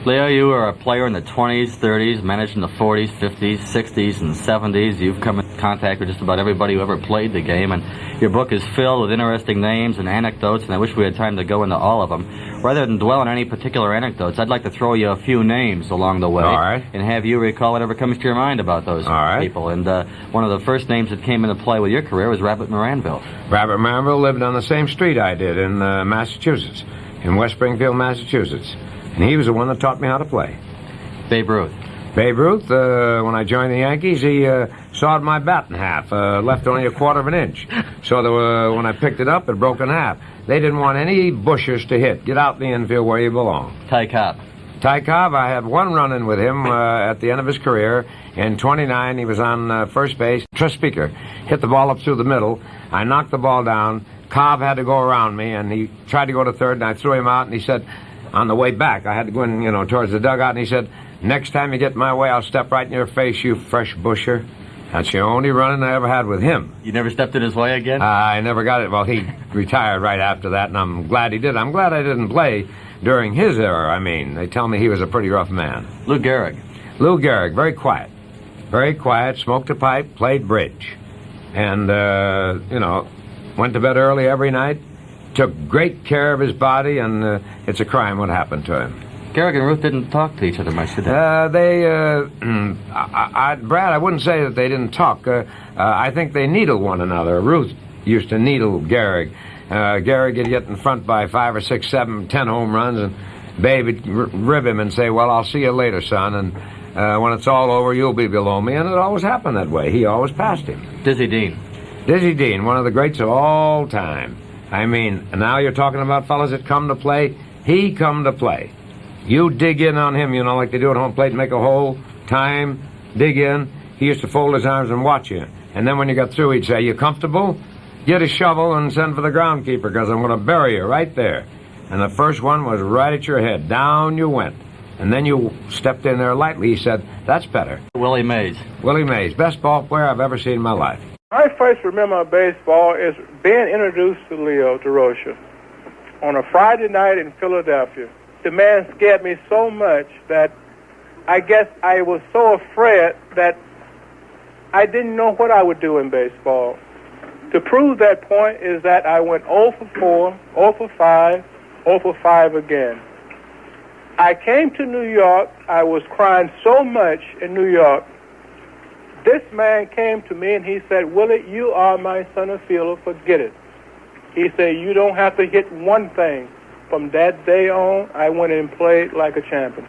Leo, you were a player in the 20s, 30s, managed in the 40s, 50s, 60s, and 70s. You've come in contact with just about everybody who ever played the game, and your book is filled with interesting names and anecdotes, and I wish we had time to go into all of them. Rather than dwell on any particular anecdotes, I'd like to throw you a few names along the way. All right. And have you recall whatever comes to your mind about those people. And one of the first names that came into play with your career was Rabbit Moranville. Rabbit Moranville lived on the same street I did in Massachusetts, in West Springfield, Massachusetts. And he was the one that taught me how to play. Babe Ruth. Babe Ruth, when I joined the Yankees, he sawed my bat in half, left only a quarter of an inch. So when I picked it up, it broke in half. They didn't want any bushers to hit. Get out in the infield where you belong. Ty Cobb. Ty Cobb, I had one run-in with him at the end of his career. In 29, he was on first base. Trust speaker, hit the ball up through the middle. I knocked the ball down. Cobb had to go around me, and he tried to go to third, and I threw him out, and he said, on the way back, I had to go in, towards the dugout, and he said, next time you get in my way, I'll step right in your face, you fresh busher. That's the only run-in I ever had with him. You never stepped in his way again? I never got it. Well, he retired right after that, and I'm glad he did. I'm glad I didn't play during his era. I mean, they tell me he was a pretty rough man. Lou Gehrig. Lou Gehrig, very quiet. Very quiet, smoked a pipe, played bridge. And, went to bed early every night. Took great care of his body, and it's a crime what happened to him. Gehrig and Ruth didn't talk to each other much, did they? Brad, I wouldn't say that they didn't talk. I think they needled one another. Ruth used to needle Gehrig. Gehrig would get in front by 5 or 6, 7, 10 home runs, and Babe would rib him and say, well, I'll see you later, son, and when it's all over, you'll be below me, and it always happened that way. He always passed him. Dizzy Dean. Dizzy Dean, one of the greats of all time. I mean, now you're talking about fellas that come to play. He come to play. You dig in on him, like they do at home plate, make a hole, time, dig in. He used to fold his arms and watch you. And then when you got through, he'd say, you comfortable? Get a shovel and send for the groundkeeper, because I'm going to bury you right there. And the first one was right at your head. Down you went. And then you stepped in there lightly. He said, that's better. Willie Mays. Willie Mays, best ball player I've ever seen in my life. I first remember baseball is being introduced to Leo Durocher on a Friday night in Philadelphia. The man scared me so much that I guess I was so afraid that I didn't know what I would do in baseball. To prove that point is that I went 0 for 4, 0 for 5, 0 for 5 again. I came to New York. I was crying so much in New York. This man came to me and he said, Willie, you are my center fielder, forget it. He said, you don't have to hit one thing. From that day on, I went and played like a champion.